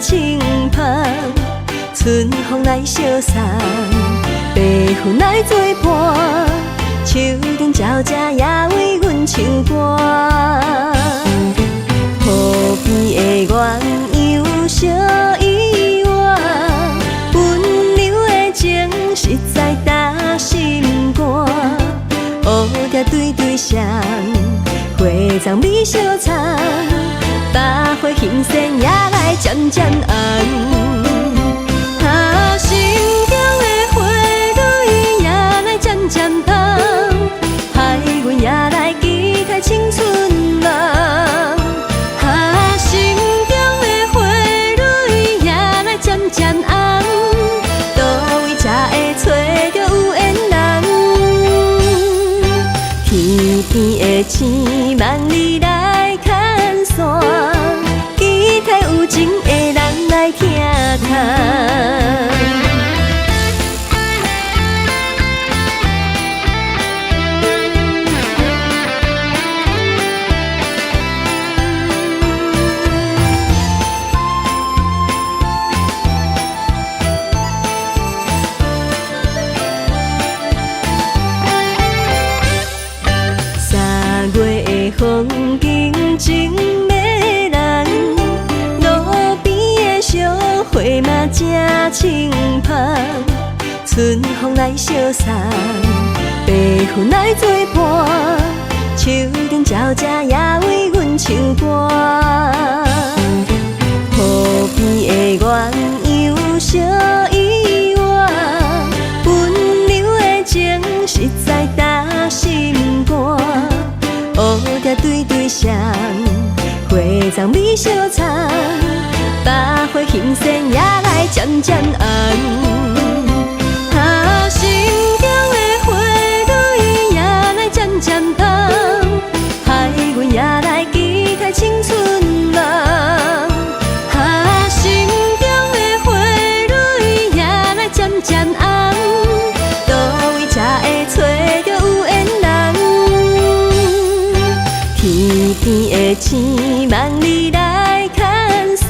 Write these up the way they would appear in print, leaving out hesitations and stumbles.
清芳，春风来相送，白云来作伴，树顶鸟只也为阮唱歌。河边的鸳鸯小依偎，温柔的情实在打心肝。乌蝶对对双，花丛美相藏，百花欣盛也来渐渐红。心中的花蕊也来渐渐红，海阮也来期待青春梦。心中的花蕊也来渐渐红，倒位才会找着有缘人？天边的星梦里来牵线，期待有情的人来听谈。风景真迷人，路边的小花嘛真清芳，春风来相送，白云来作伴，树顶鸟只也为阮唱歌。河边的鸳鸯小依偎，温柔的情实在打心肝。乌蝶对对双，花丛美相藏，百花欣盛也来渐渐红。心中的花蕊也来渐渐红，海阮也来期待青春梦。心中的花蕊也来渐渐红，倒位才会找着有缘人？天边的星梦里来牵线，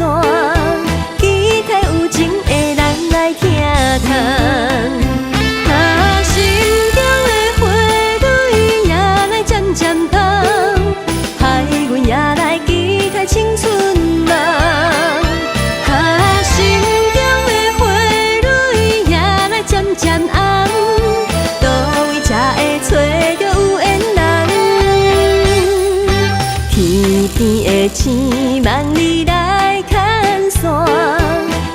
期待有情的人来听谈。心中的花蕊也来渐渐红，海阮也来期待青春梦。心中的花蕊也来渐渐红，倒位才会找着有缘人？天边的星梦里来牵线，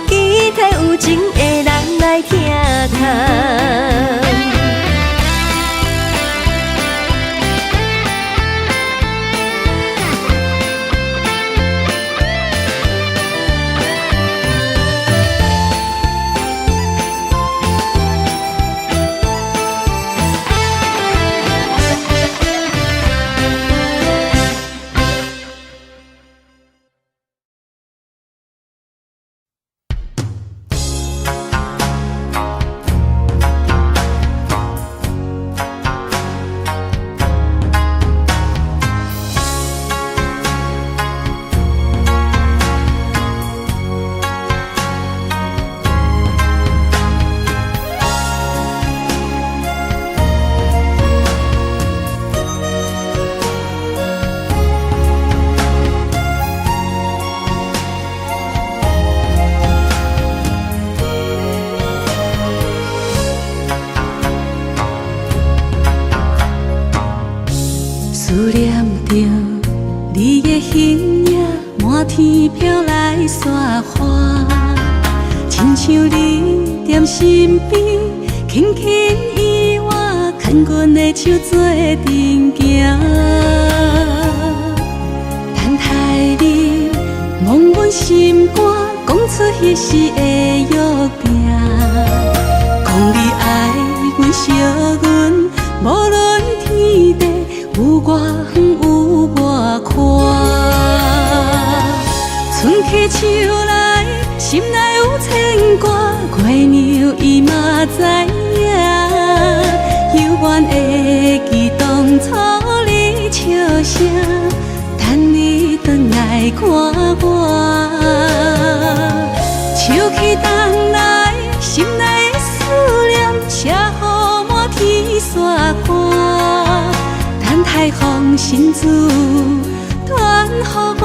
期待有情的人来听谈。思念着你的形影，满天飘来雪花，亲像你踮身边，轻轻依我，牵阮的手做阵行。等待你望阮心肝，讲出彼时的约定，讲你爱阮、惜阮，无论天地。有我远有我宽，春去秋来，心内有牵挂。月娘伊嘛知影，犹原会记当初你笑声，等你转来看我。太放心事，传予我，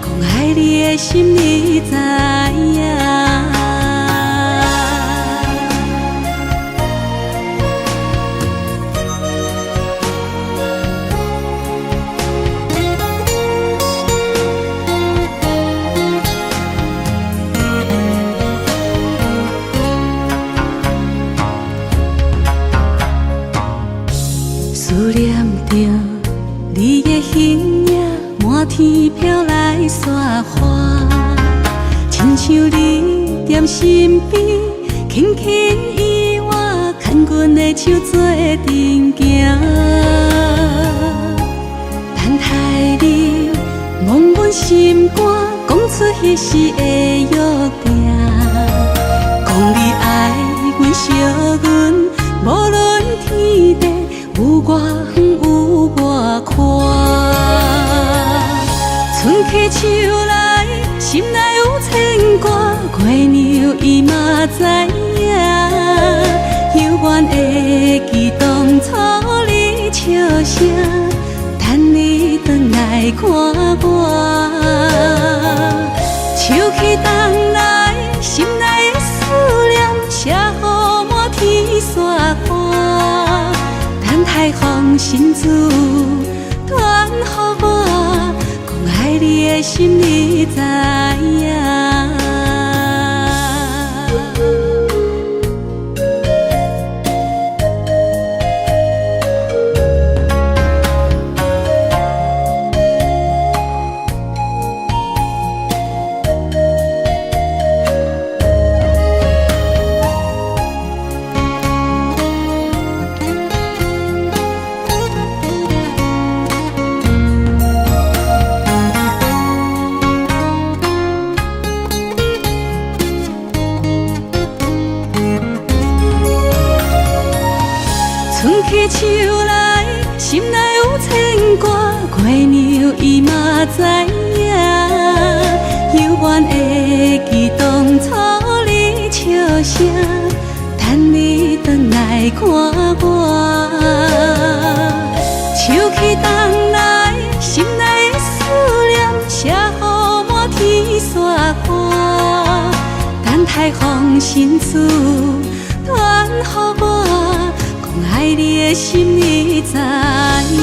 讲爱你的心你知影。思念着你的形影，满天飘来雪花，亲像你踮身边，轻轻依我，牵阮的手做阵行。等待你望阮心肝，讲出彼时的约定，讲你爱阮惜阮，无论天地。有我远有我宽，春去秋来，心内有牵挂。月娘伊嘛知影，犹原会记当初你笑声，等你转来看我。秋去冬来，心内的思念写予满天雪花。等待放心事，传予我，讲爱你的心你知影。春去秋来，心内有牵挂。月娘伊嘛知影，犹原会记当初你笑声，等你转来看我。秋去冬来，心内的思念写予满天雪花。等待放心事，传予我。爱你的心你知影。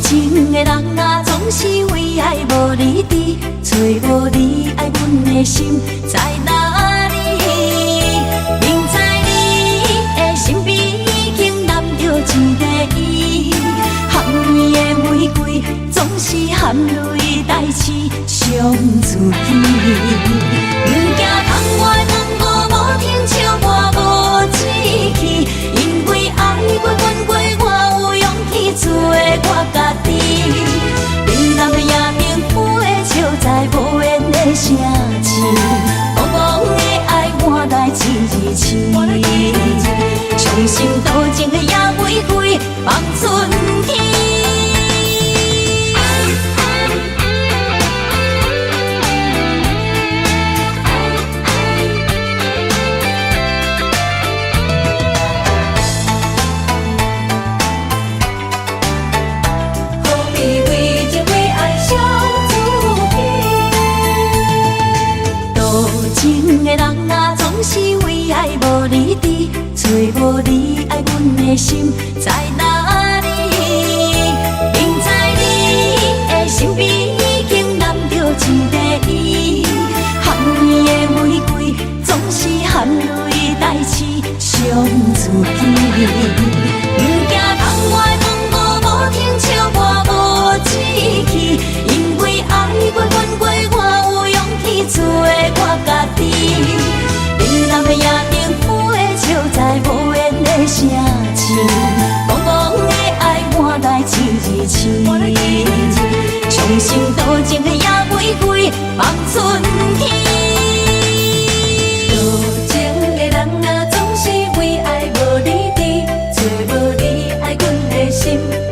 情的人啊，总是为爱无你伫，找无你爱阮的心在哪里？明知你的身边已经揽着一个伊，含蕊的玫瑰总是含泪带刺伤自己。不惊窗外软无无听笑我无志气，因为爱过分过，我有勇气做我家己。你南的夜明飞笑在无言的城市，茫茫的爱换来一字痴。伤心多情的野玫瑰放春天。情的人啊，总是为爱无你伫，找无你爱阮的心在哪里？明知你的身边已经揽着一个伊，含蕊的玫瑰总是含泪带刺。望春天。多情的人啊，总是为爱无理智，找无你爱阮的心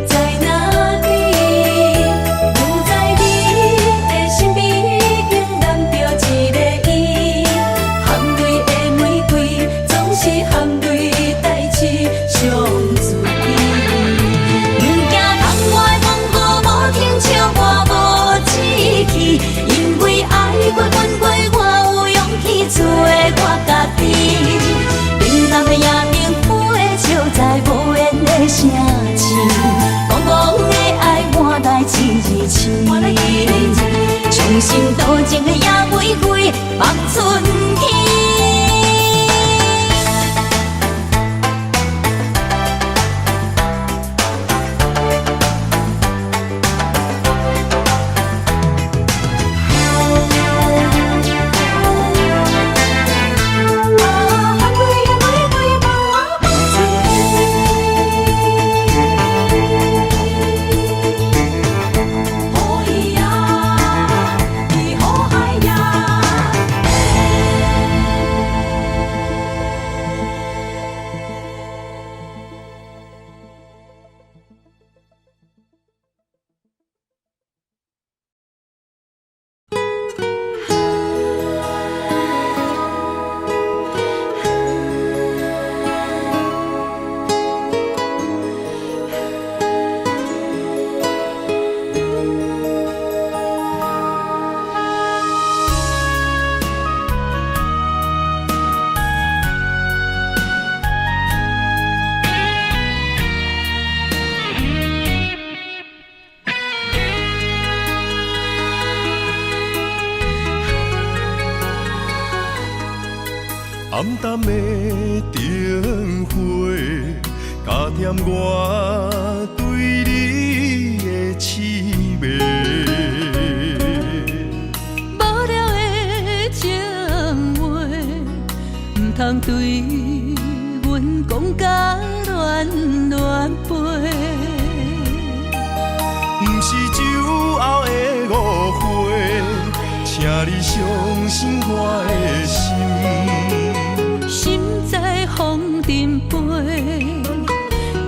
在哪里？不在你的身边，已经染着一个伊。含泪的玫瑰，总是含泪代志上水。不惊窗外风雨无停，笑我无志气，因为爱过阮过，我有勇气做我家己。冷淡的夜明花，笑在无言的城市，茫茫的爱换来一字情。重新多情的野玫瑰，望春天。暗淡的灯火，加添我对你的痴迷。无聊的情话，唔通对阮讲甲乱乱飞。不是酒后的误会，请你相信我的心。心在风尘飞，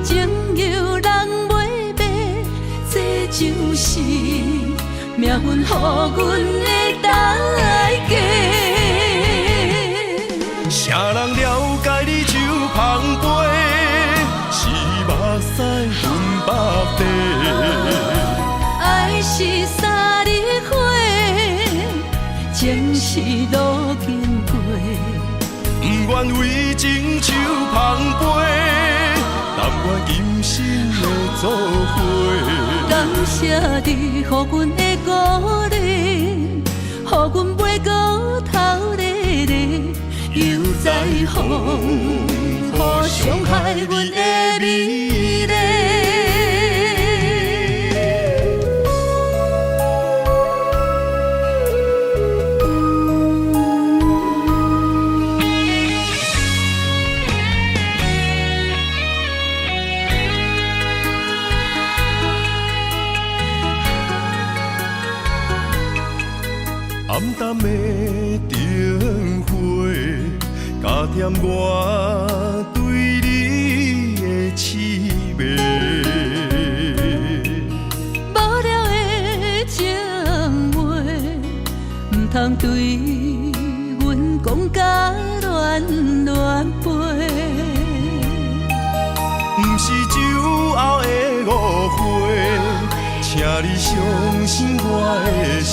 情由人袂白，这就是命运予阮的代价。啥人了解你就芳杯，是目屎分百地。爱是三日花，情是路经过。不愿为情酒芳杯，但愿今生的做伙。感谢你，予阮的鼓励，予阮袂过头日日，又在风雨伤害阮的美丽。暗淡的灯火，加添我对你的痴迷。无聊的情话，唔通对阮讲甲乱乱飞。不是酒后的误会，请你相信我的心。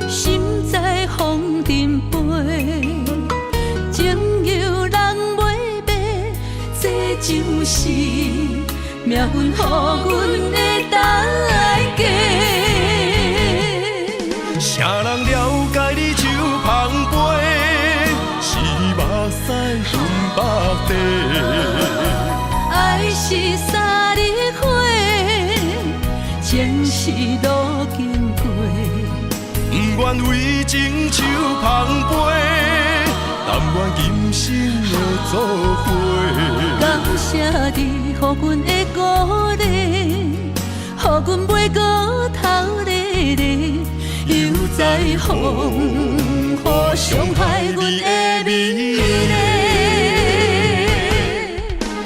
心在风尘飞，情由人袂白，这就是命运予阮的代价。啥人了解你就芳杯，是目屎分百地。爱是三日花，情是路经过。不愿为情酒芳杯，但愿今生的做伙。感谢你，予阮的鼓励，予阮袂过头日日，又知风雨伤害阮的美丽。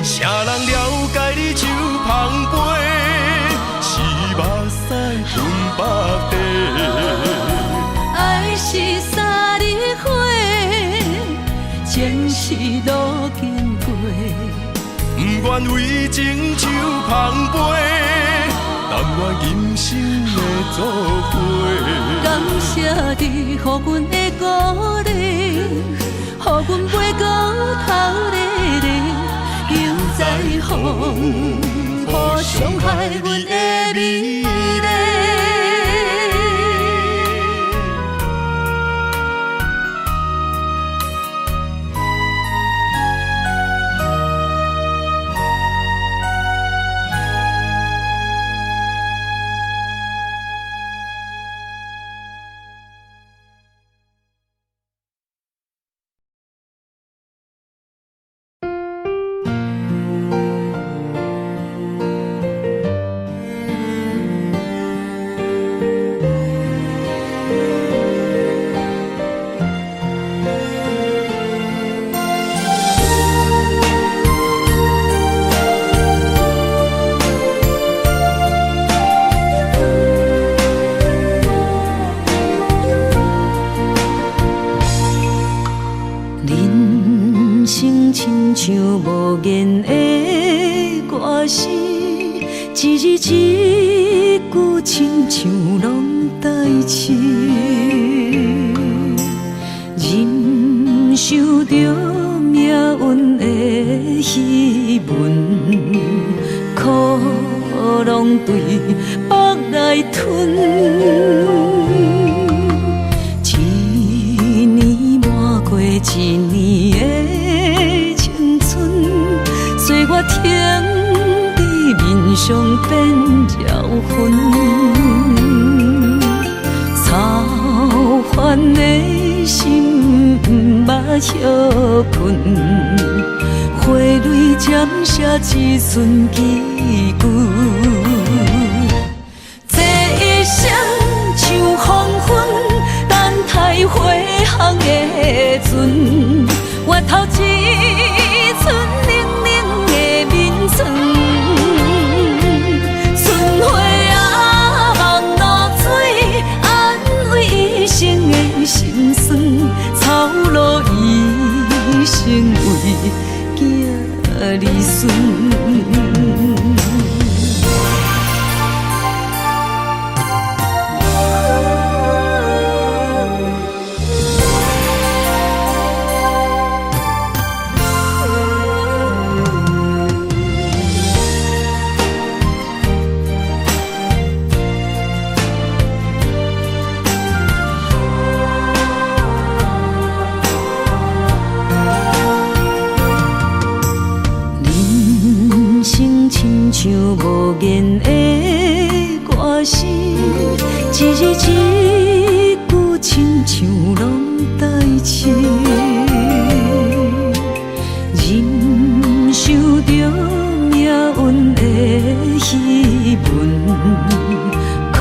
啥人了解你手捧杯，是目屎吞腹地。爱是三日花，情是路经过。不愿为情手捧杯，但愿今生的祝福。感谢你，予阮的鼓励，予阮飞到头日日，又在风雨伤害阮的美丽。亲像无言的歌词，一字一句亲像拢代志，忍受着命运的戏文，苦拢对腹来吞。一年满过一年的青春，随我停伫面上变妖魂，操烦的心不歇困，花蕊渐写一寸几句，这一生像黄昏，等待花香的船，越头一寸冷冷的眠床，春花啊望露水，安慰一生的心酸，草路一生为囝儿孙。亲像无言的歌词，一字一句亲像拢代志，忍受着命运的戏文，苦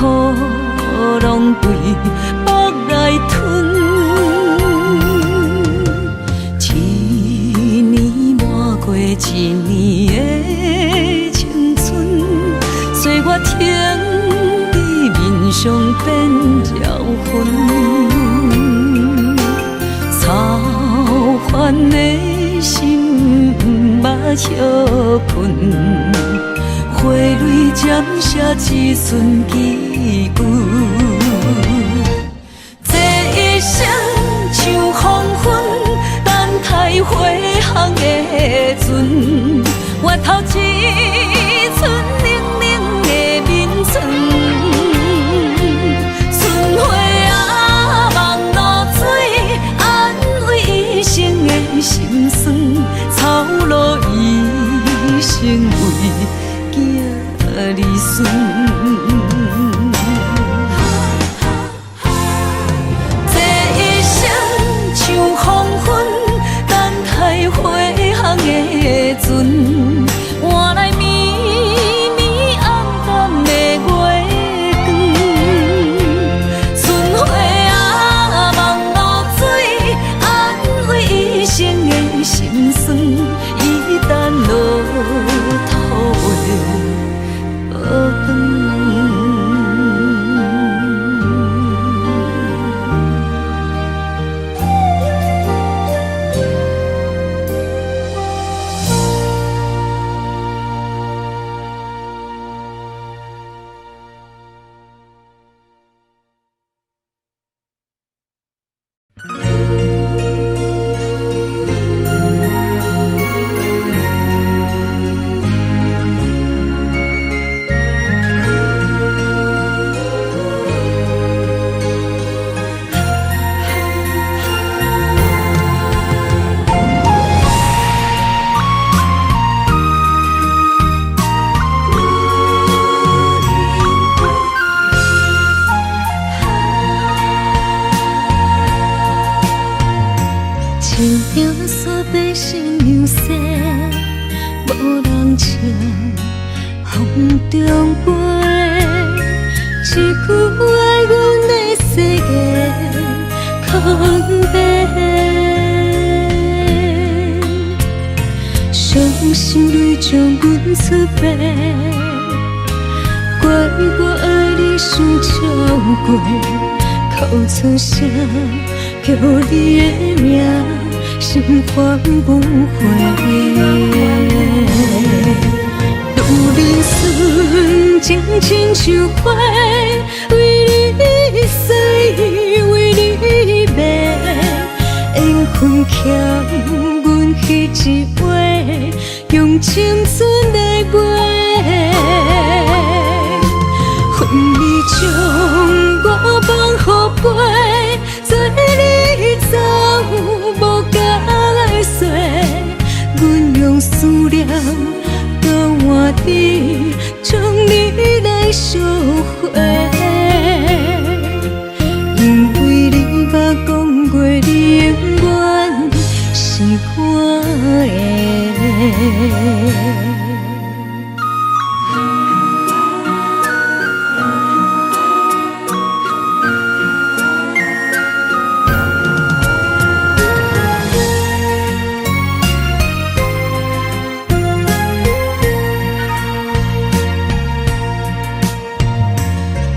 拢对腹来吞。一年满过一年的青春，随我停伫面上变妖魂，操烦的心不歇困，花蕊渐写一寸几句，这一生像黄昏，等待花香的船，越头一寸冷冷的眠床，春花啊望露水，安慰一生的心酸，草路一生为囝儿孙。船换来绵绵暗淡的月光，春花啊树叶所爬成流星，无人唱，风中飞。一句爱阮的世界空白。伤心泪将阮出白，怪我爱你伤超过，哭出声，叫你的名，心烦不回。路人顺情亲像花，为你死，为你卖，缘分欠阮彼一回，用青春来买。恨你将我放予飞，做你走无甲来说，阮用思念交换你，将你来烧火。因为你捌讲过，你永远是我的。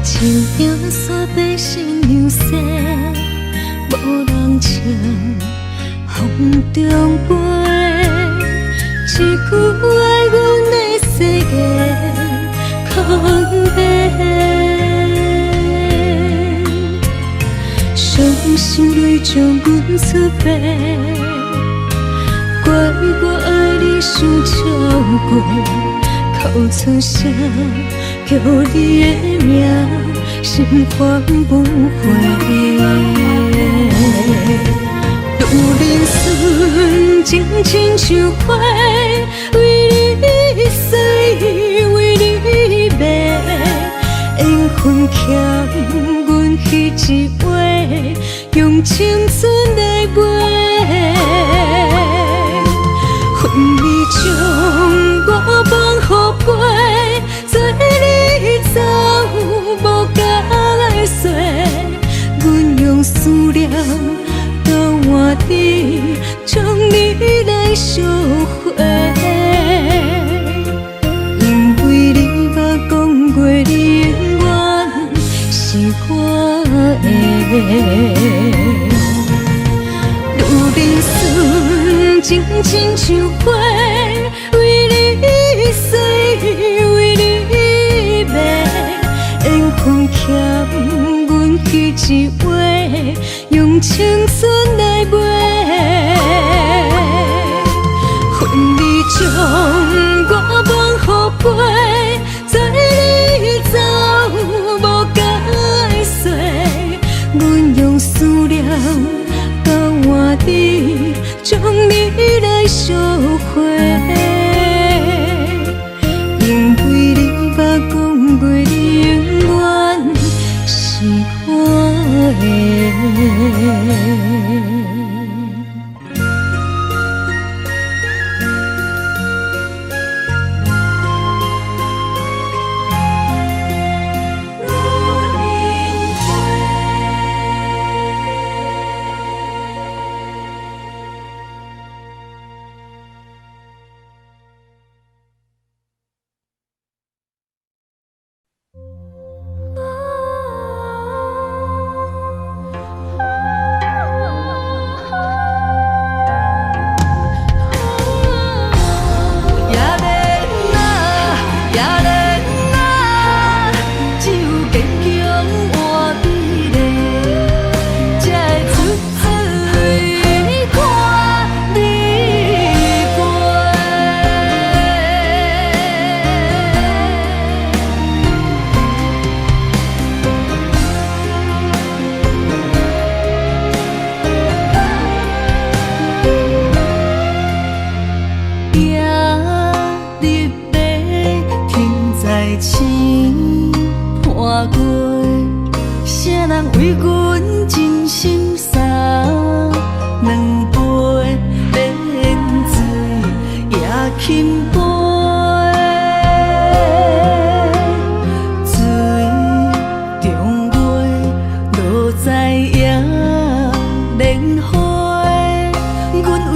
树叶所爬成流星，无人唱，风中飞。一句爱阮的世界空白。伤心泪将阮出白，怪我爱你伤超过，哭出声，叫你的名，心烦不回。路人顺情亲像花，为你死，为你卖，缘分欠阮彼一回，用青春来买。恨你将我放予飞，做你走无甲来说，阮用思念交换你，将你来烧火。因为你捌讲过，你永远是我的。路人顺情亲像花，为你死，为你卖，缘分欠阮彼一回，用青春来买。恨你将我放予飞，做你走无甲来说，阮用思念交换你，将你来烧火。因为你捌讲过，你永远是我的。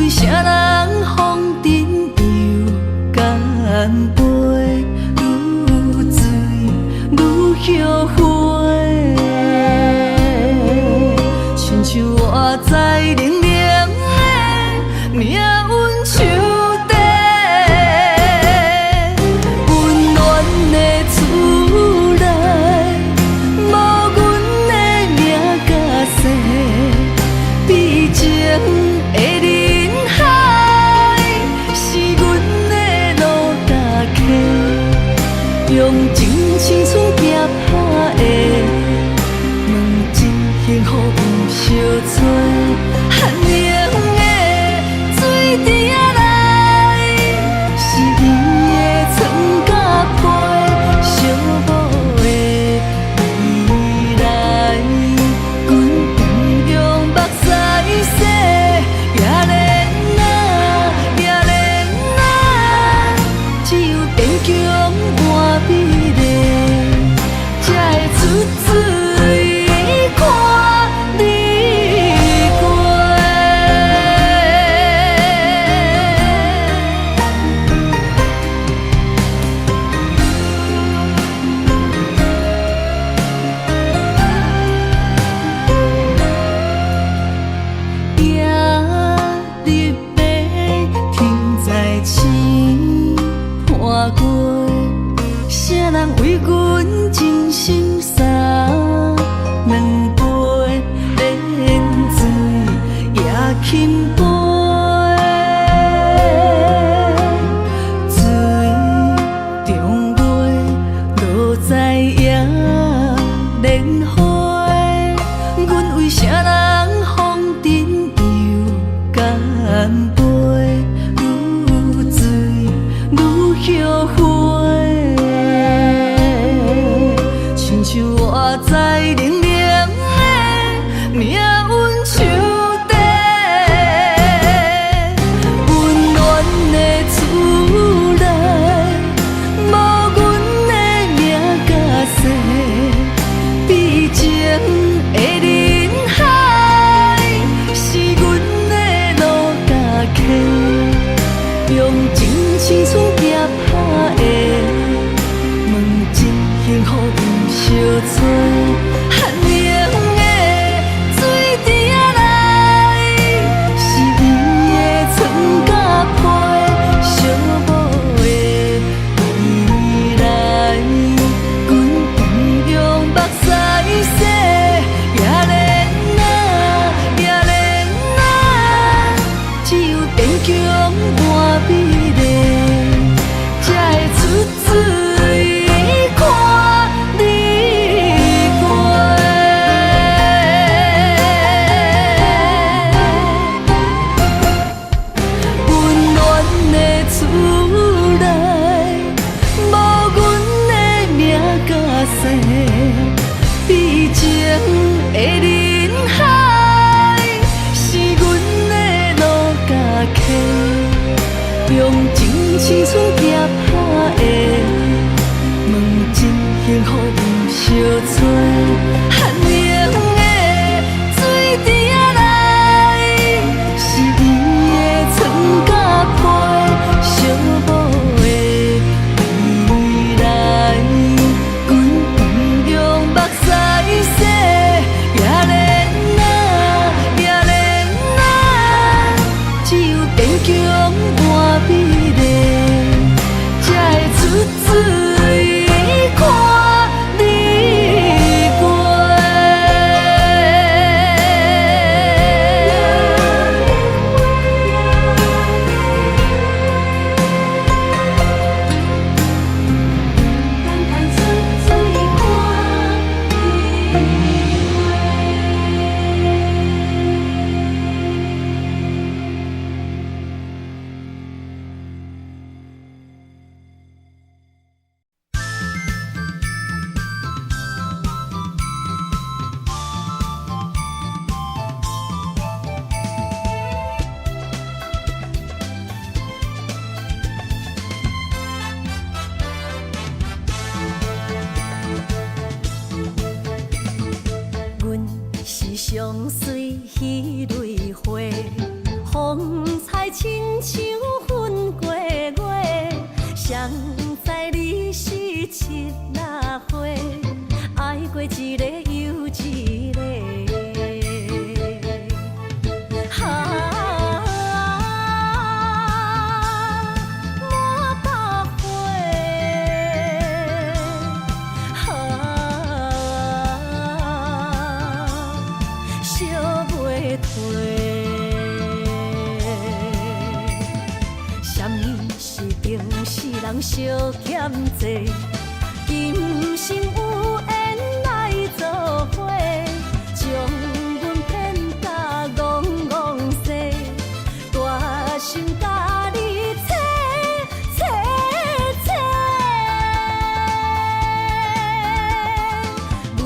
为啥人风尘又干杯，愈醉愈后悔，亲像我在冷冷的命运手底，温暖的厝内，无阮的名甲姓，悲情的人海，是阮的路踏客，用真青春行拍的，问真幸福不相找，寒冷的水池仔内，是伊的床甲被，寂寞的未来，阮同样目屎洗，也连啊，也连啊，只有坚强换美丽，才会出水看你过。夜日白，天在星破过，啥人为阮真心洒两杯冷水也轻杯，水中月落在夜莲花，阮为啥人风尘又干杯，愈醉愈后悔，亲像我在冷冷的命运手底，温暖的厝内，无阮的名甲姓，悲情的人海，是阮的路踏客，用真青春行拍的，问真幸福不相找，寒冷的水池仔内，是伊的床甲被，寂寞的未来，阮同样目屎洗，也连啊，也连啊，只有坚强换美丽，才会出水看你过。温暖的厝内，无阮的名甲姓，悲情的人海，是阮的路踏客，用真青春行拍的，问真幸福不相找，寒冷的水池仔内，是伊的床甲被，寂寞的未来，阮同样目屎洗，也连啊，也连啊，只有坚强换美丽，才会出水看你花，爱过一个又一个。人相欠债，今生有缘来作伙，将阮骗甲戆戆西，大心甲你切切切，阮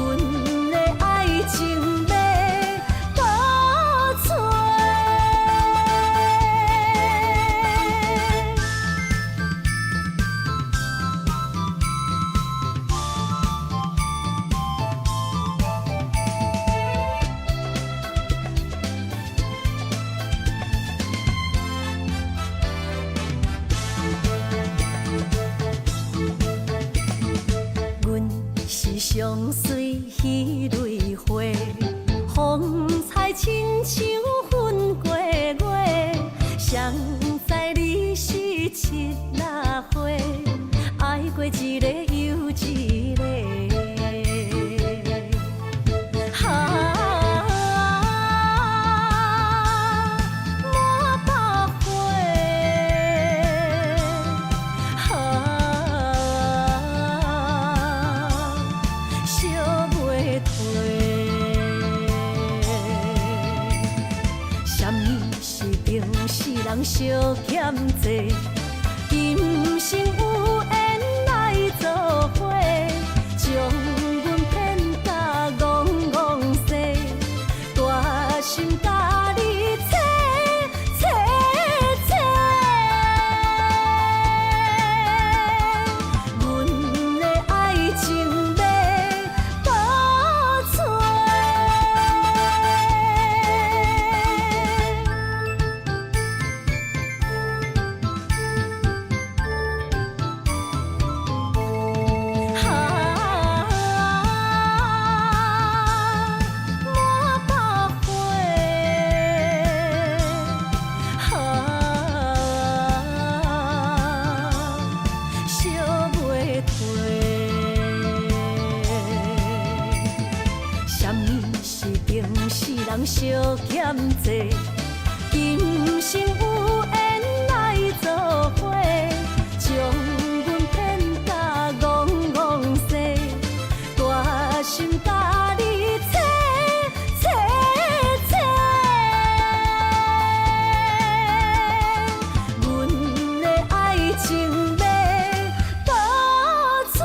的爱情要倒找。相随彼蕊花，风采亲像云过月。谁知你是七若花，爱过一个又一个。人相欠债，今生有缘来作伙，将阮骗甲戆戆西，大心甲你切切切，阮的爱情要倒找。人相欠债，今生有缘来作伙，将阮骗甲戆戆西，大心甲你切切切，阮的爱情要倒找。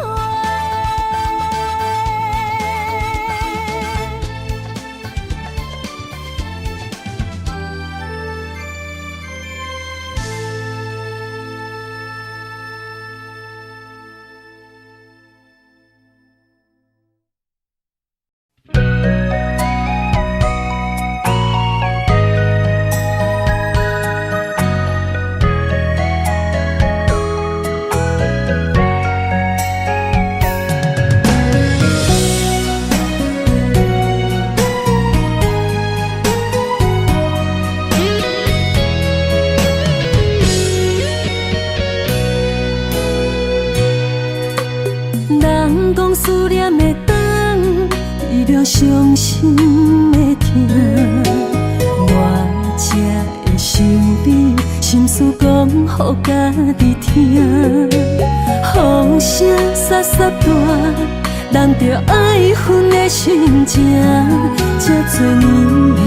人讲思念会当治疗伤心的痛，我才会想你，心事讲予家己听。风声沙沙大，人着爱分的心情。这多年来，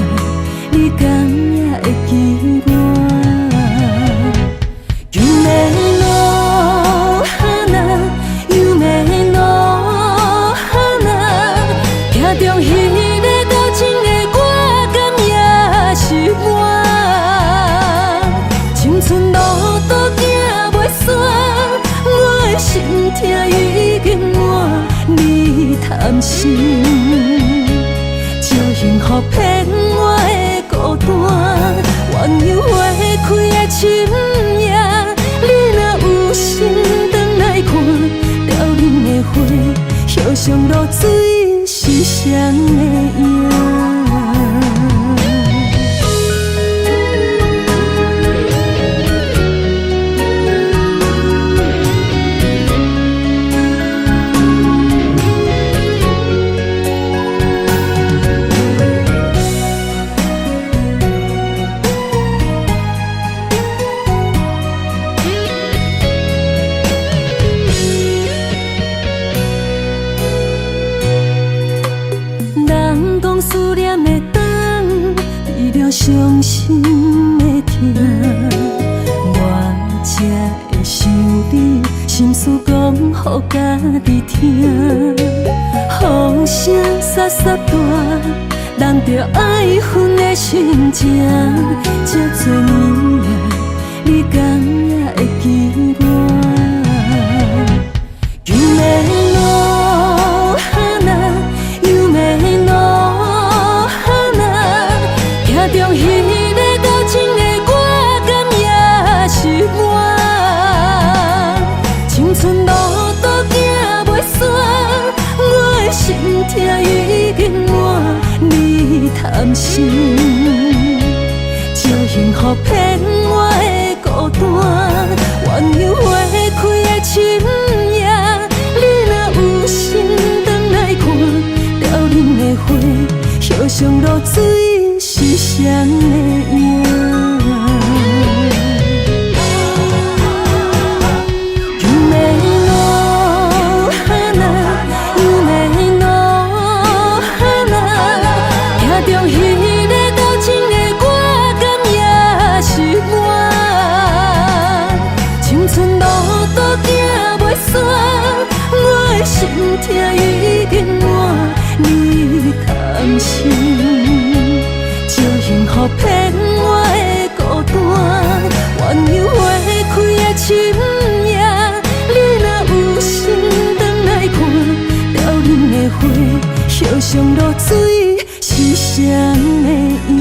你敢也会记我？有咩路那？有咩路那？听中迄个多情的我，敢也是我？青春路途行袂煞，我的心痛已经满，你贪心，借幸福骗我的孤单，鸳鸯花开的深夜，你若有心，回来看凋零的花，上落水是谁的影？伤心的痛，我才会想你，心事讲予家己听。风声沙沙大，人着爱分的心情。这多年来，你敢也会记我？有的路哈那，有的路哈那，听中彼个交情的歌，敢也是我。青春路途行袂煞，我的心痛已经满，你贪心，借幸福骗我的孤单。鸳鸯花开的深夜，你若有心返来看，凋零的花，叶上落水是谁的影？心痛已经满，你贪心，借幸福骗我的孤单。鸳鸯花开的深夜，你若有心返来看，凋零的花，叶上落水是谁的影？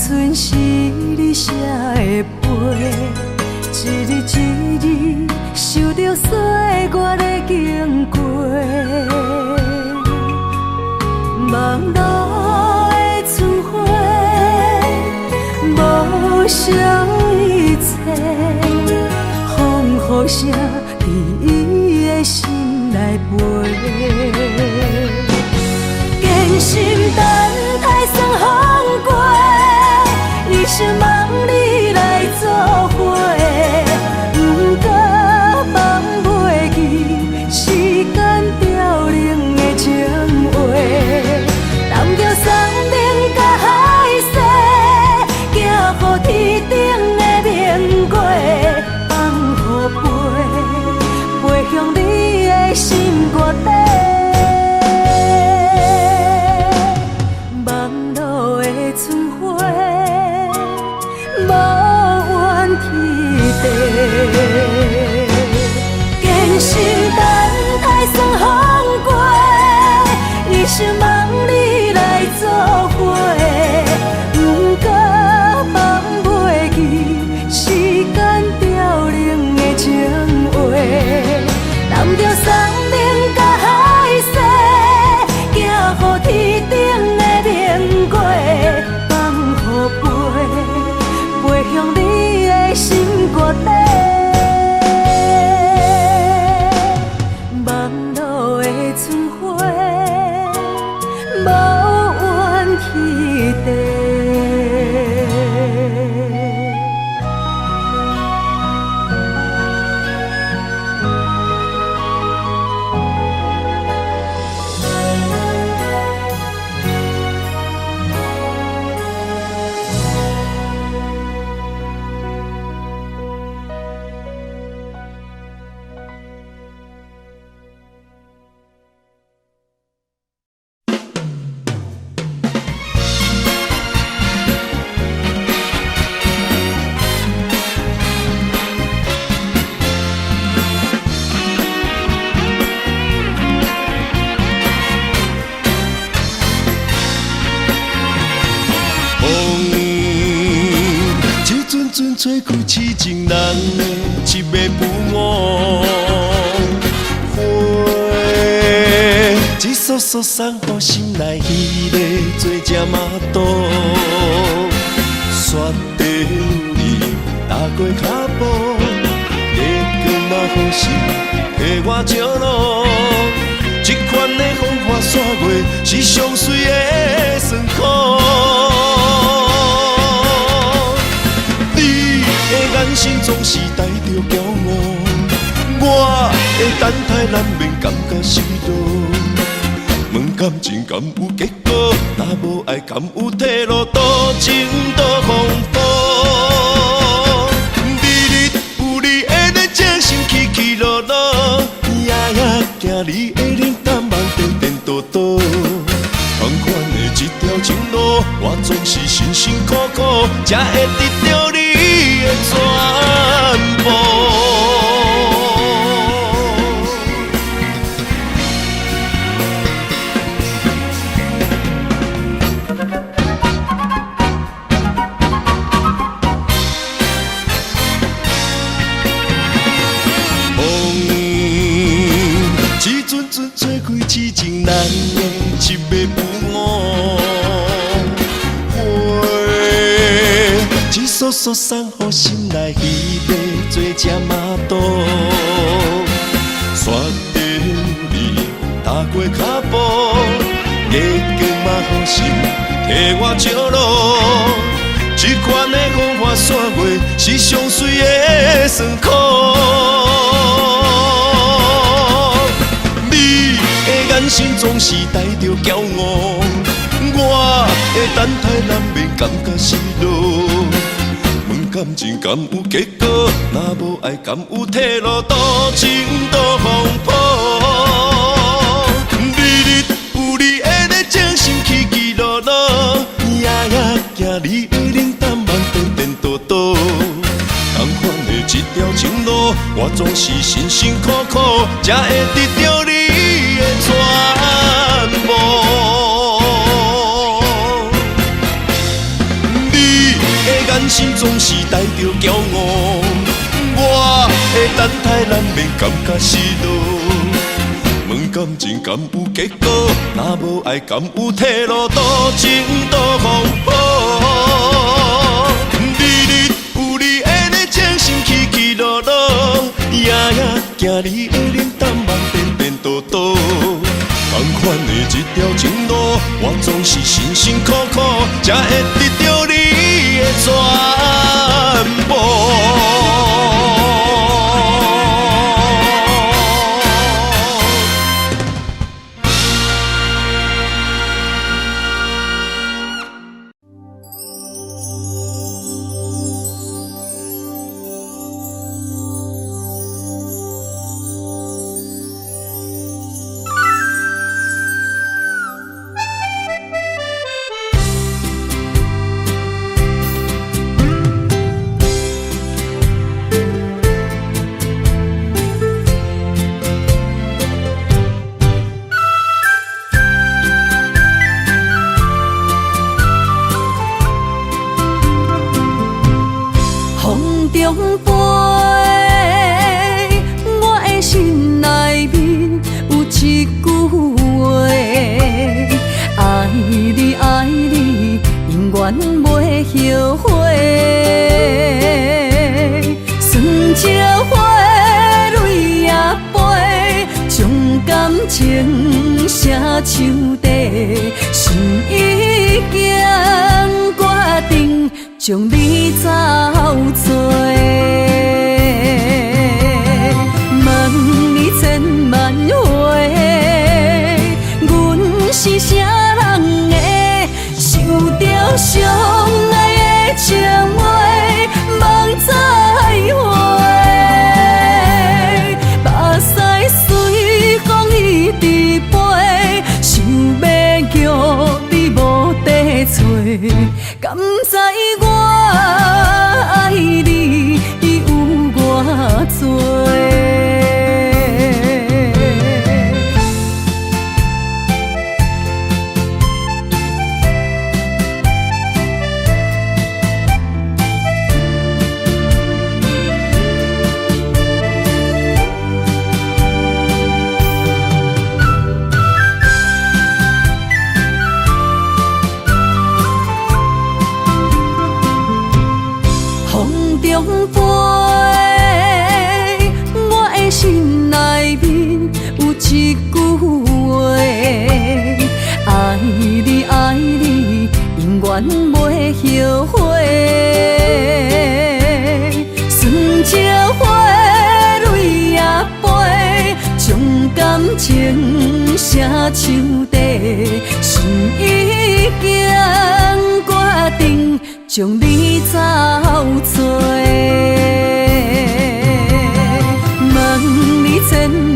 春是你写的悲，一日一日受着岁月的经过。望路的春花，无想一切，风雨声伫伊的心内飞。坚心等待霜风过，一生望你来作伙。不过放袂记时间凋零的情话，揽着山顶甲海誓，行乎天顶的明月，放予飞，飞向你的心肝底。坚心等待霜风过，一生望你来作伙。不过放袂记时间凋零的情话，揽着山顶甲海誓，行乎天顶的明月，放予飞，飞向你的心肝底。吹开痴情人的一暝浮雾，花一束束送予心内迄个做只麻豆，雪地里踏过脚步，月光嘛好心替我照路，这款的风花雪月是上水的酸苦。眼神总是带着骄傲，我的等待难免感觉失落。问感情敢有结果？若无爱敢有退路？多情多风波，日日有你的在这心起起落落，夜夜行你的脸蛋梦颠颠倒倒。款款的一条情路，我总是辛辛苦苦，才会得到你的全部。一阵阵吹开痴情人的一暝浮雾，花一束束送予心内迄个做只麻豆，雪地里踏过脚步，月光嘛好心替我照路，这款的风花雪月是上水的酸苦。眼神总是带着骄傲，我的等待难免感觉失落。问感情敢有结果？若无爱敢有退路？多情多风波，日日有你的在这心起起落落，夜夜行你的冷淡梦颠颠倒倒。同款的一条情路，我总是辛辛苦苦，才会得到你的全部。你心总是带着骄傲。我的等待难免感觉失落。问感情敢有结果？若无爱敢有退路？多情多风波。日日有你的呢，情心起起落落，夜夜行你的冷淡梦颠颠倒倒。同款的一条情路，我总是辛辛苦苦，才会得到你的全部。后悔，酸椒花蕊也飞，将感情写手底，心已经决定将你走做。问你千万回，阮是啥人的，受着伤爱的情话，梦再会。目屎随风一直飞，想要叫你无地找，敢知我爱你有偌多？一句话，爱你爱你，永远袂后悔。酸椒花蕊也飞，将感情写手底，心已经决定将你走做。问你千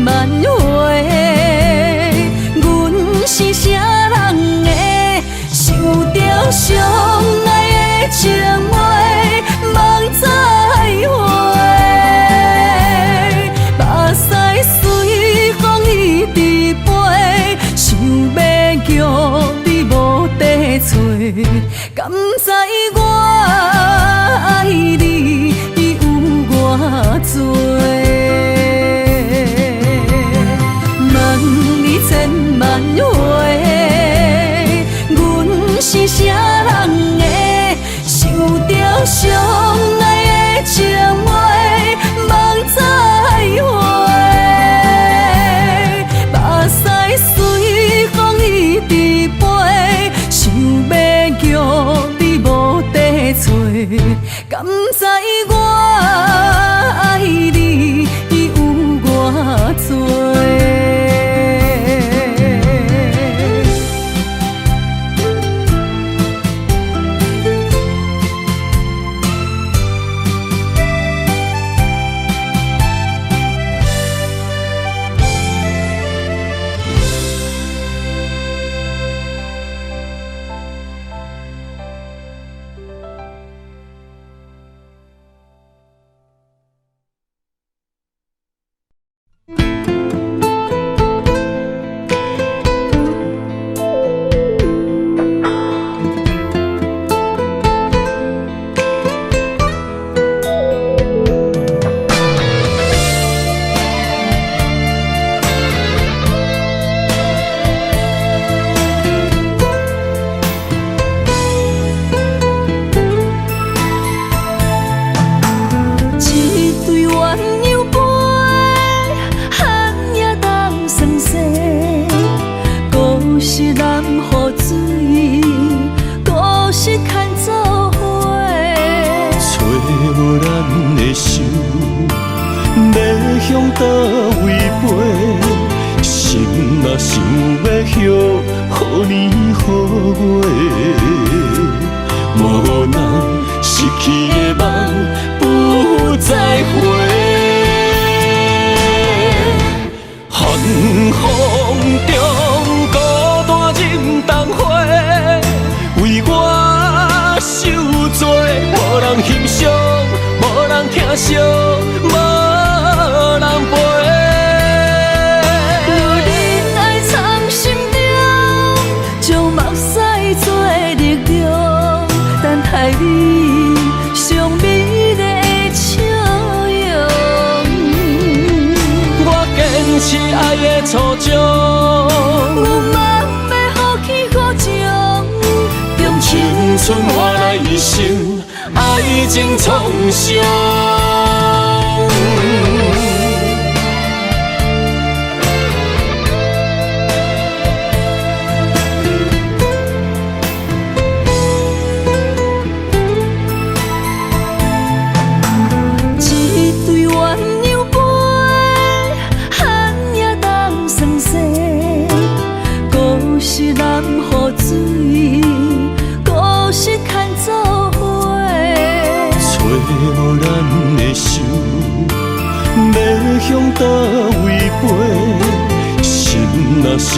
万回，阮是啥人的，受着伤爱的情话，梦再会。目屎随风一直飞，想要叫你无地找，敢知我爱你有偌多？千万回，阮是啥人的，受着伤爱的情话，梦再会。目屎随风一直飞，想要叫你无地找，敢知我爱你有偌多？南河水，故事牵做伙。找无咱的手，要向倒位飞？心若想要许，予年予月，无人失去的梦不再回。寒风中孤单忍冬花，为我受罪，无人欣赏，无人疼惜，无人陪。有人爱藏心中，将目屎做力量，等待你上美丽的笑容。我坚持爱的初衷，我嘛要放弃好情，用青春换来一生爱情创伤。一对鸳鸯杯，寒夜当霜雪，故事南河水，故事牵做伙。找无咱的手，要向倒位飞？心若想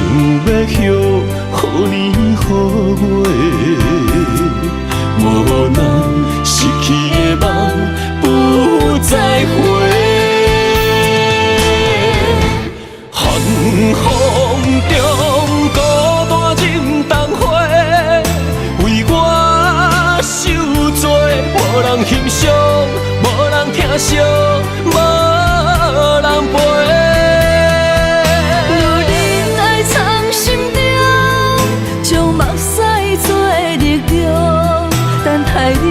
要许，予年予月，无人失去的梦不再回。寒风中孤单忍冬花，为我受罪，无人欣赏，无人疼惜，无人陪。有人爱藏心中，将目屎做力量，等待你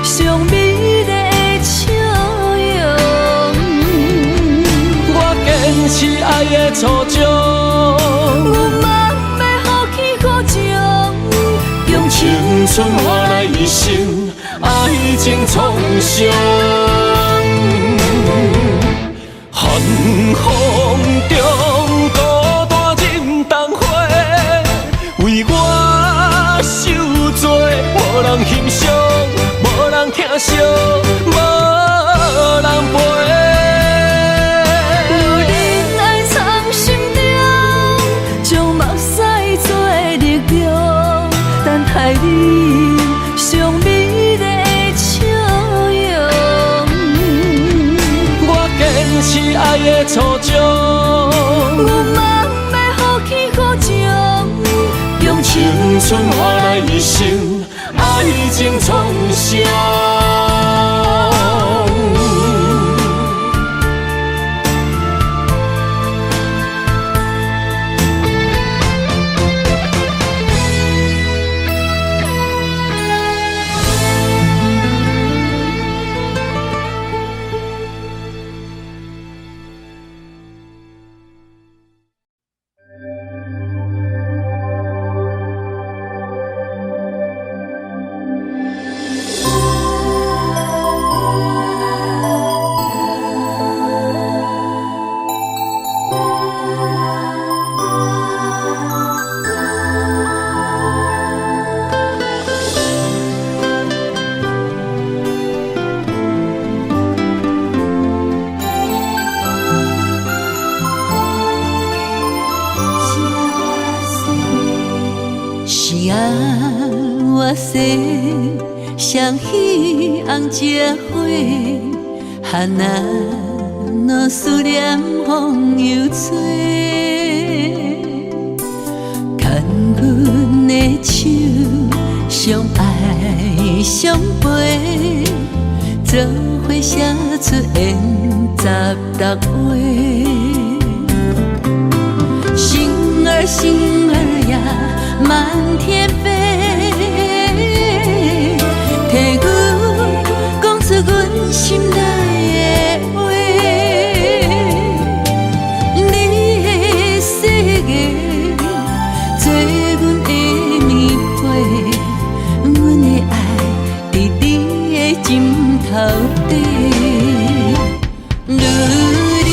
上美丽的笑容。我坚持爱的初衷，我嘛要放弃好情，用青春换来一生爱情创伤。寒风中孤单忍冬花，为我受罪，无人欣赏，无人疼惜，无人陪。有人爱藏心中，将目屎做力量，等待你上美丽的笑容。我坚持爱的初衷，我嘛要放弃好情，用青春换来一生爱情创伤。我西双喜红结花，哈那若思念风又吹，牵阮的手，相爱相陪，做伙写出缘杂搭话。星儿星儿呀，满天飞，替阮讲出阮心内的话。你的世界，做底。如你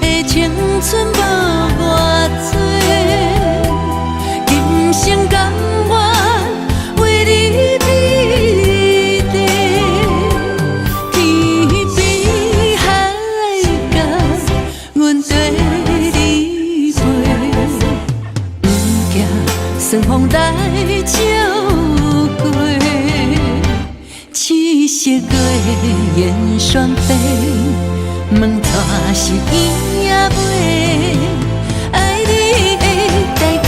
的青春无偌多，今生甘愿为你披地，天边海角，阮跟你飞，不惊顺风来照过。七色月圆双飞，问带是伊也袂，爱你的代价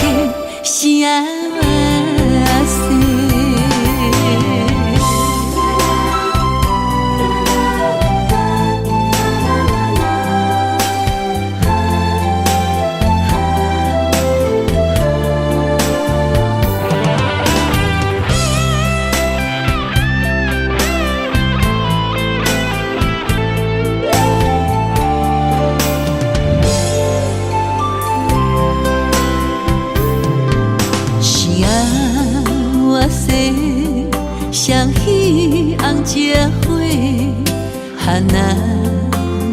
是啥事？双喜红结花，哈那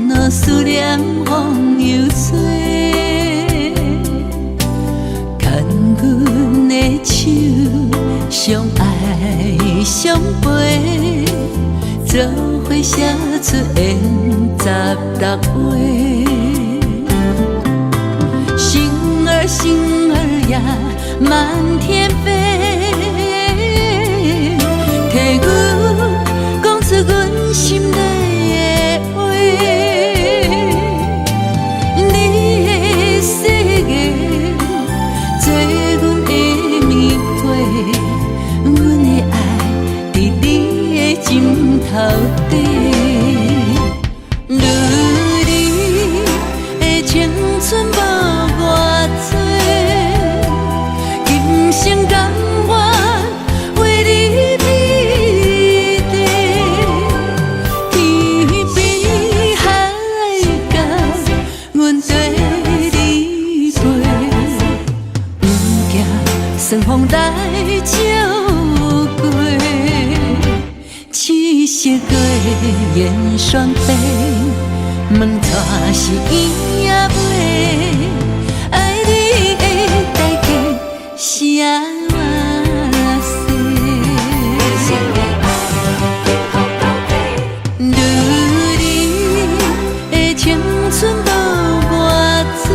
若思念风又吹，牵阮的手，相爱相陪，做伙写出缘16回。星儿呀，满天飞。替阮讲出阮心内的话，你的世界做阮的棉被，阮的爱伫你的枕头底。如你的青春无偌多，今生甘愿为你披地，天边海角，阮跟你飞，不惊顺风来照过。七色月圆双飞，问带是伊也袂，爱你的代价是啥事？如你的青春无偌多，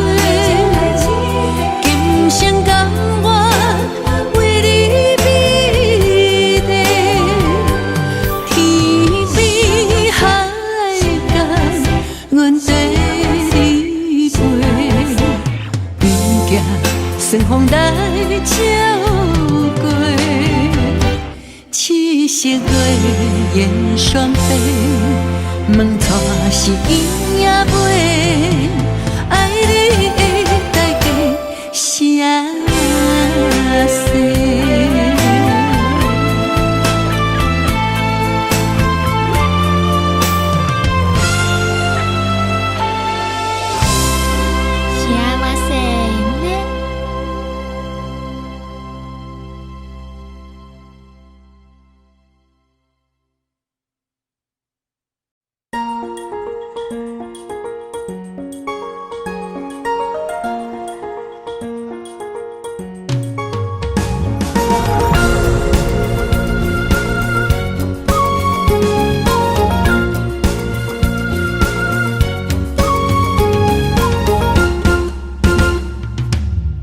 今生甘愿为你披地，天边海角，阮跟你飞，不惊顺风来照过。七色月圆双飞，问带是伊也袂，爱你的代价是啥事？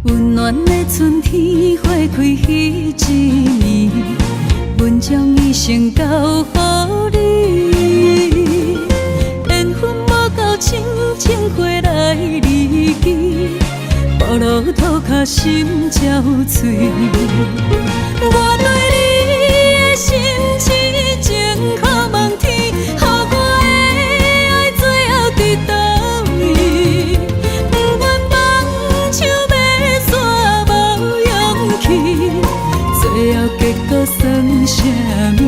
温暖的春天花开迄一年，阮将一生交予你。缘分无够深，情花来离去，暴露土脚心焦碎。我对你的心痴情，渴望天，予我的爱最后伫倒位？不愿放手要煞无勇气，最后结果算啥物？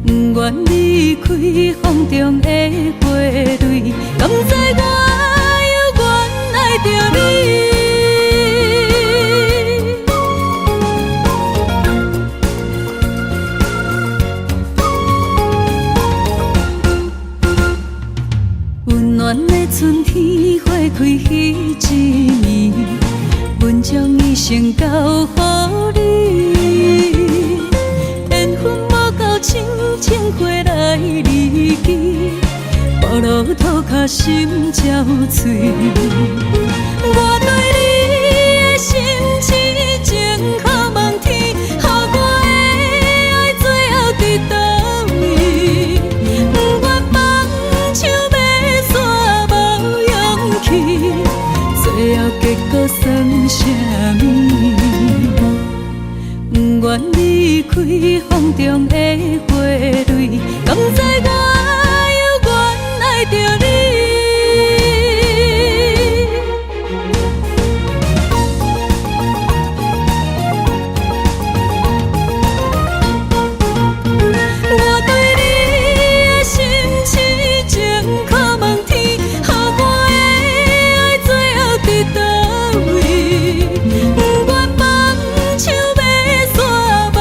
不愿离开风中的花蕊，甘知我犹原爱着你。将一生交予你，缘分无够深，情花来离去，步路土脚心焦碎。我对你的心痴情可望天，予我的爱最后伫倒位？不愿放手要煞无勇气，最后结果算啥物？不愿离开风中的花蕊，甘知我犹原爱着你。我对你的心痴情可望天，予我的爱最后伫倒位？不愿放手要煞无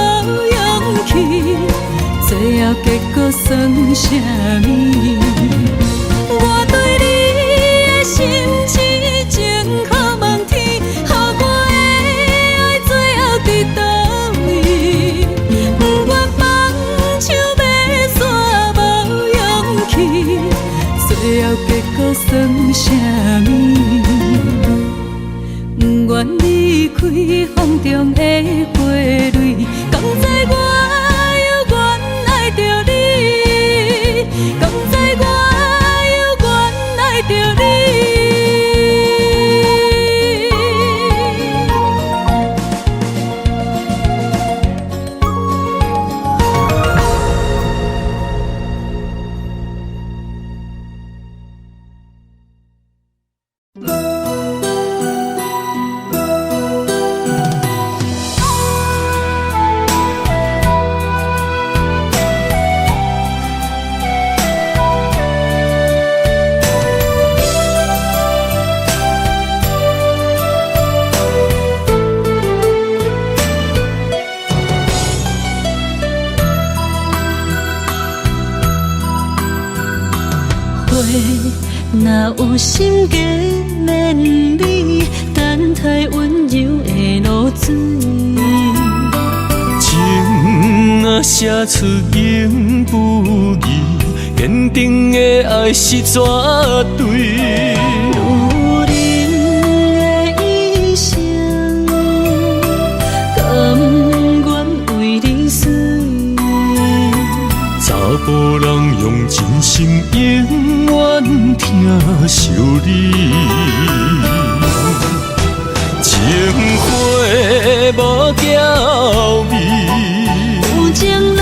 勇气，最后结果算啥物？我对你的心痴情可望天，予我的爱最後伫倒位？不願放手要煞無勇氣，最後結果算啥物？不願離開風中的花蕊，甘知我猶原愛着你，甘知我猶原愛着你。若有心计免你，等待温柔的露水。情若写出永不移，坚定的爱是绝对。女人的一生，甘愿为你死。查甫人用真心永远疼惜你，情花无娇美，有情人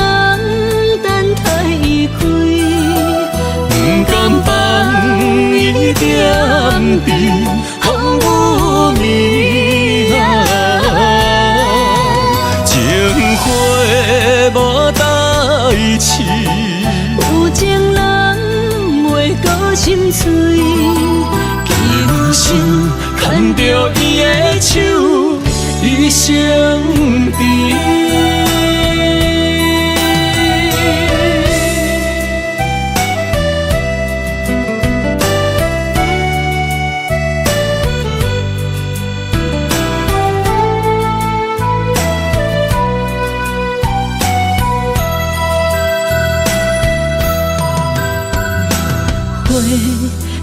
等待伊开，不甘放伊点滴风雨暝情花无代志。有情人袂过心碎，轻心牵着伊的手，一生甜。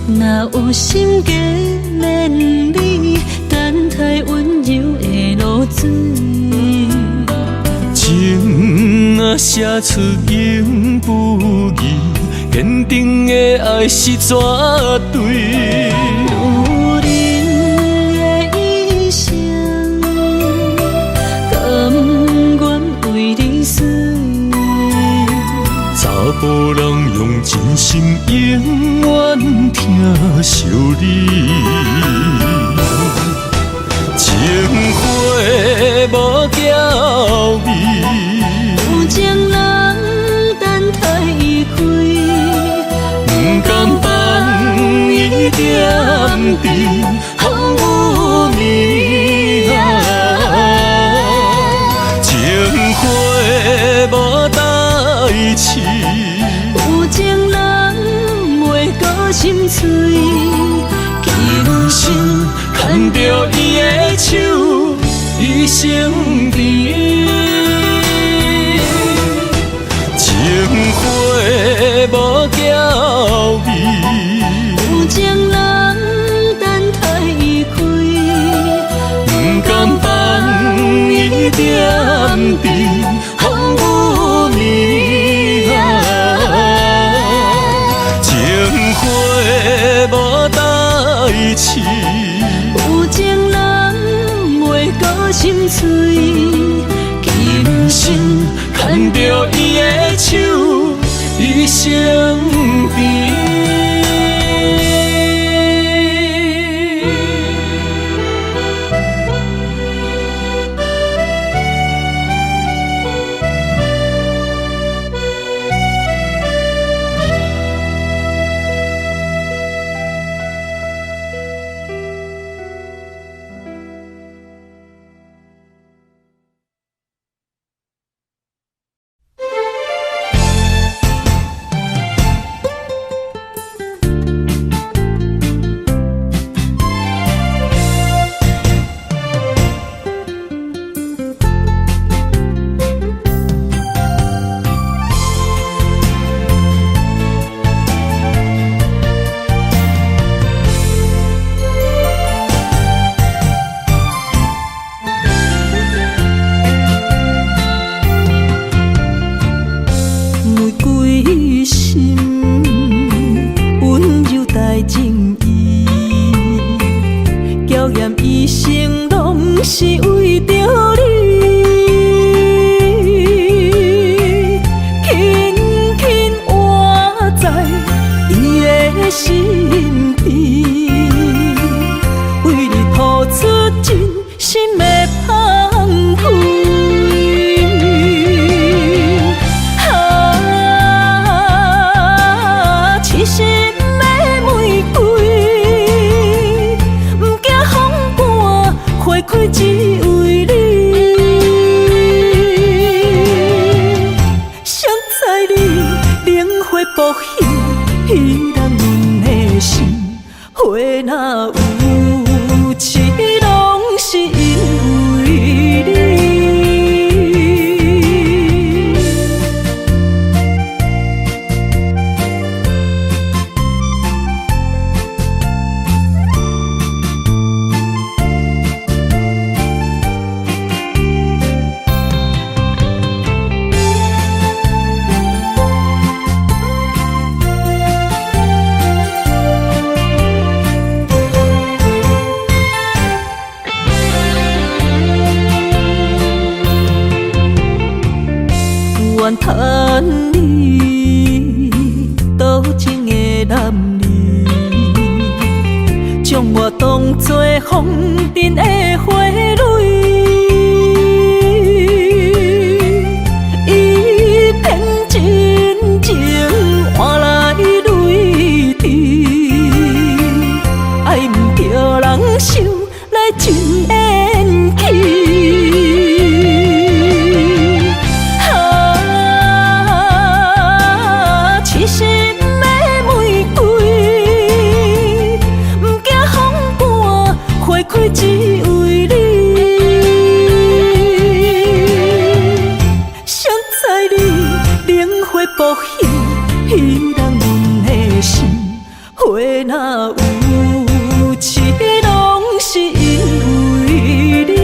若有心计免你，等待温柔的露水。情若写出永不移，坚定的爱是绝对。女人的一生，甘愿为你死。查甫人用真心永远疼惜你，情花无娇美，有情人等待伊开，不甘放伊点滴风雨暝情花无代志。有情人袂过心碎，轻心牵着伊的手。生甜。情花无娇味，有情人等待伊开，不甘放伊点滴，风雨暝啊。情花无代志，有情人袂过心碎，今生牵着伊的手，一生甜。怨叹你多情的男儿，将我当作风尘的花蕊，伊偏真情换来泪滴，爱毋着人受来真缘起。只为你，谁知你灵火不现，彼人阮的心，花若有痴，拢是因为你。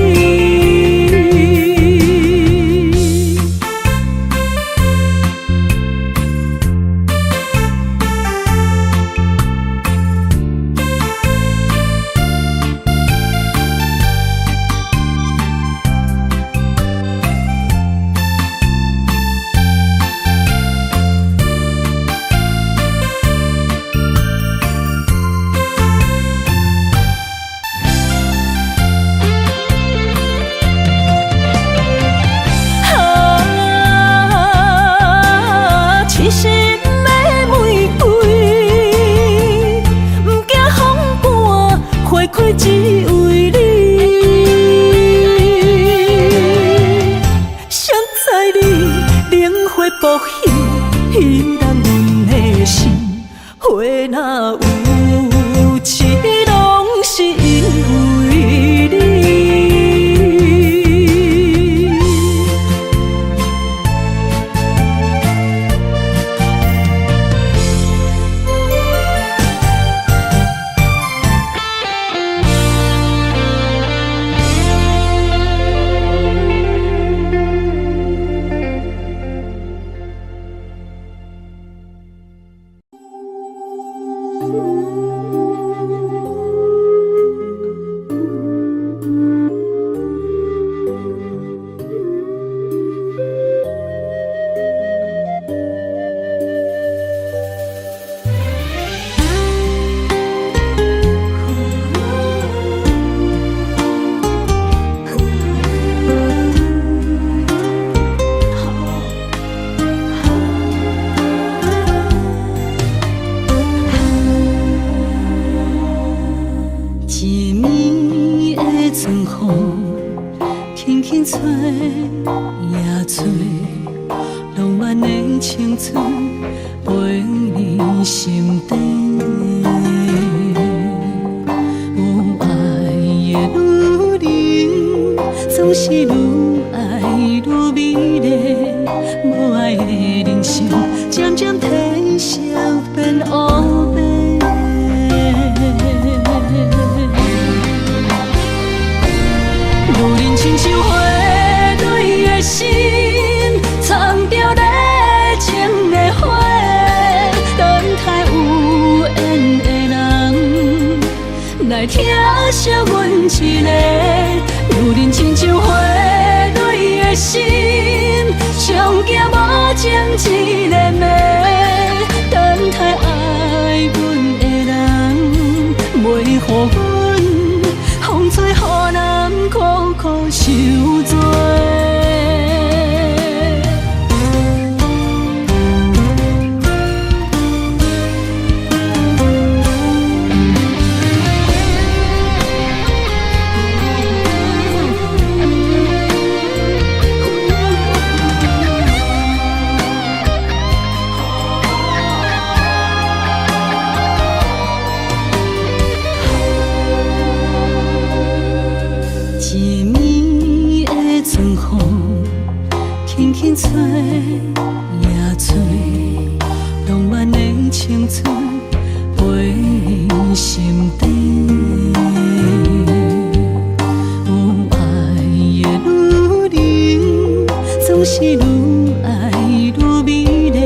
只为你，谁知你灵火不现，彼人阮的心，花若有痴，拢是因为你。轻吹夜吹，浪漫的青春陪你心底。有爱的女人，总是愈爱愈美丽。无爱的人生，渐渐褪色变乌白。女人亲像花蕊的心，藏着热情的花，等待有缘的人来疼惜阮一个。女人亲像花蕊的心，上惊无情一个暝，等待爱阮的人，袂予阮风吹雨淋，苦苦受罪。轻轻吹夜吹，浪漫的青春陪你心底。有爱的女人，总是愈爱愈美丽。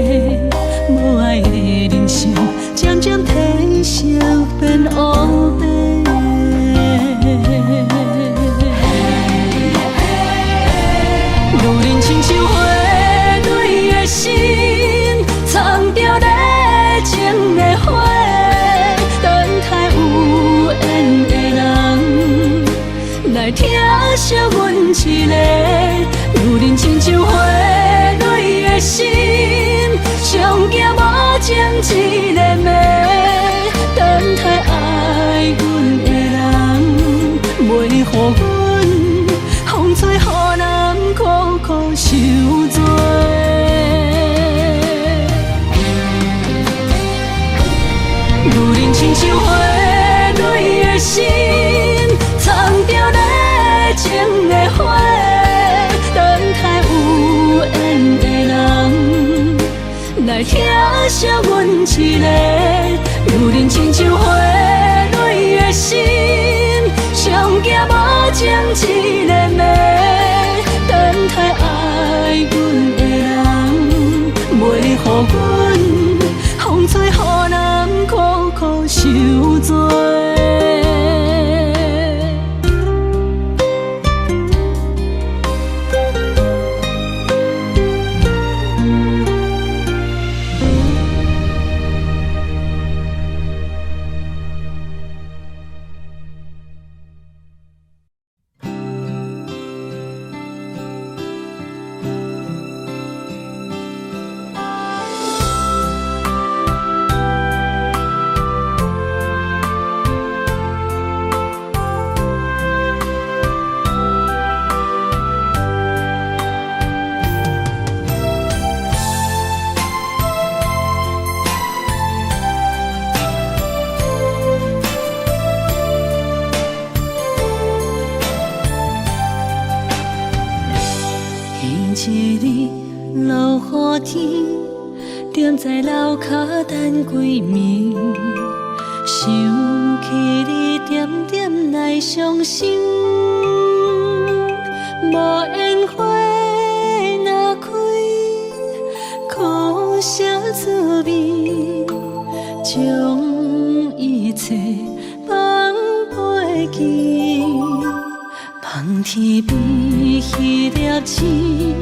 无爱的人生，渐渐褪色变乌白。女人亲像花蕊的心，藏着热情的花，等待有缘的人来疼惜阮一个。女人亲像花蕊的心，上惊无情一个暝，等待爱阮的人，袂予阮风吹雨淋，苦苦受罪。女人亲像花蕊的心，藏着热情的花，等待有缘的人来疼惜阮一个。女人亲像花蕊的心，上惊无情一个暝，等待爱阮的人，袂予阮风吹雨淋，苦苦受罪。一日落雨天，踮在楼骹等几暝，想起你点点来伤心。无烟花若开，苦涩滋味，将一切放袂记。望天边迄粒星，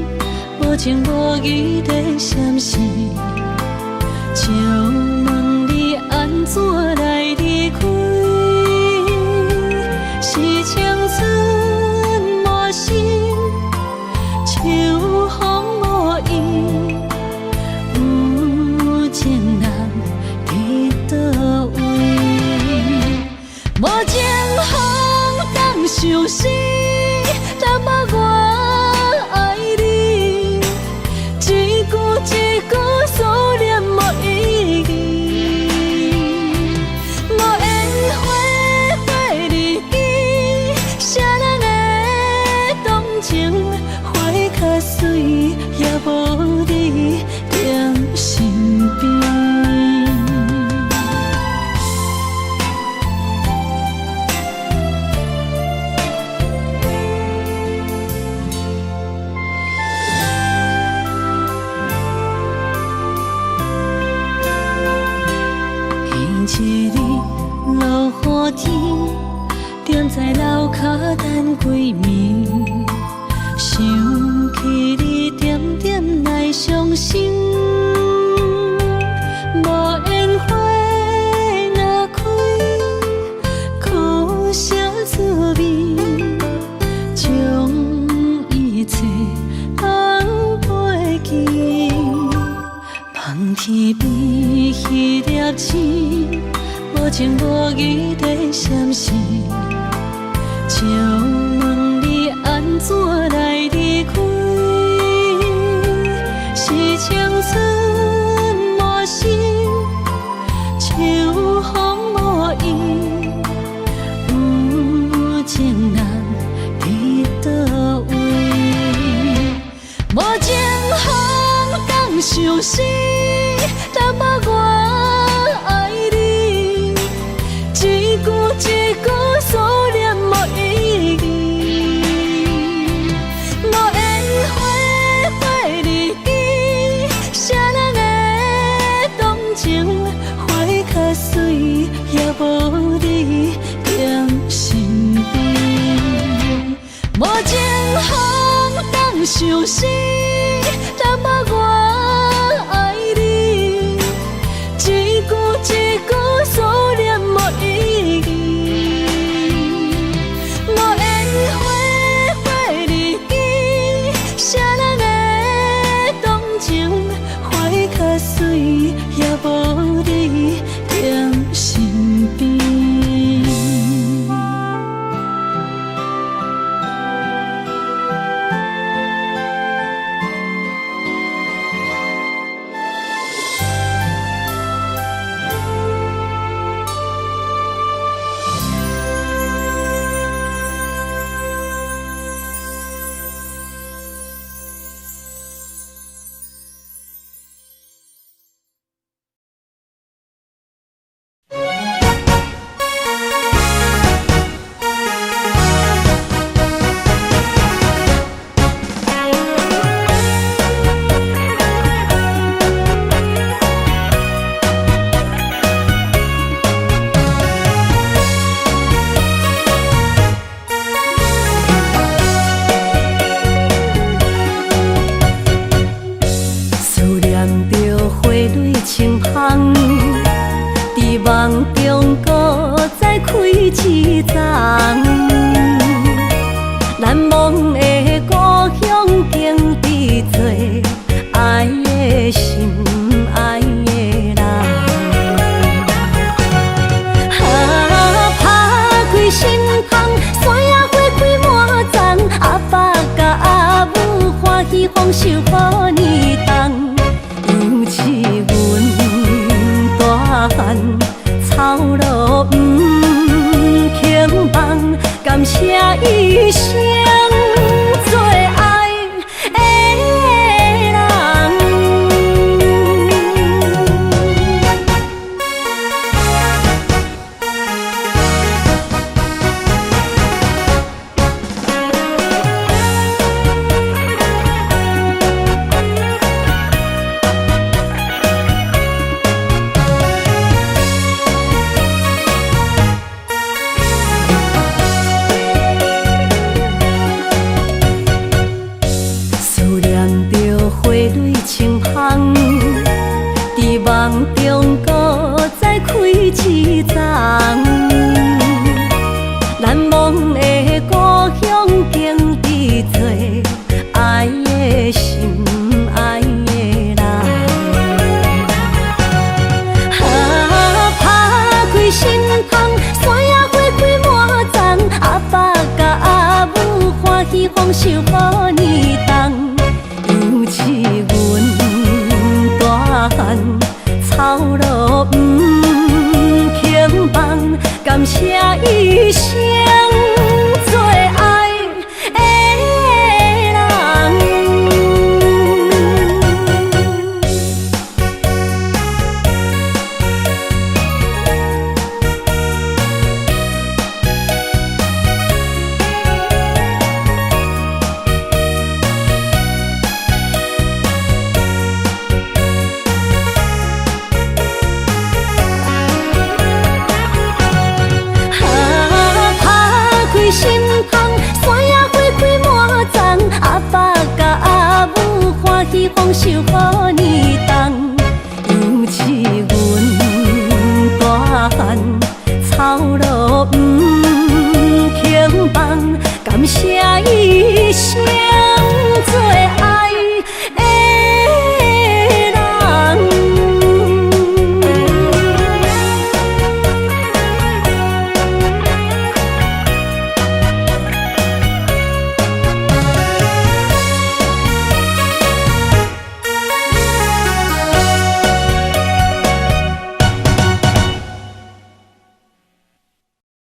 无情无义在闪烁，就问你安怎来离开？是青春无心，秋风无意，有情人伫倒位？无情风当相思，若无我。情，花较水，也无你踮身边。一日落雨天，踮在楼骹等归暝，想起你点点来伤心。无烟花若开，苦涩滋味，将一切放袂记。望天边迄粒星，无情无义地闪烁，借问你安怎来离开？是青春无心，秋风无意，有情人伫倒位？无情风当相思，但无我爱你。一句一句思念无意义，无烟花花日记，谁人会动情？花较水，也无你踮身边。无情风当相思，但无我爱你。一句一句思念无意义，无烟花花日记，谁人会动情？花较水，也无你踮身边。梦中搁再开一丛，难忘的故乡经伫做爱的心爱的人。打开心窗，山野花开满丛，阿爸甲阿母欢喜丰收好年冬，尤其阮大汉。草路不轻放，感谢一生做爱的人。梦中搁再开一丛，难忘的故乡经伫做爱的心爱的人。打开心窗，山野花开满丛，阿爸甲阿母欢喜丰收好年冬，尤其阮大汉。草路不轻放，感谢一生。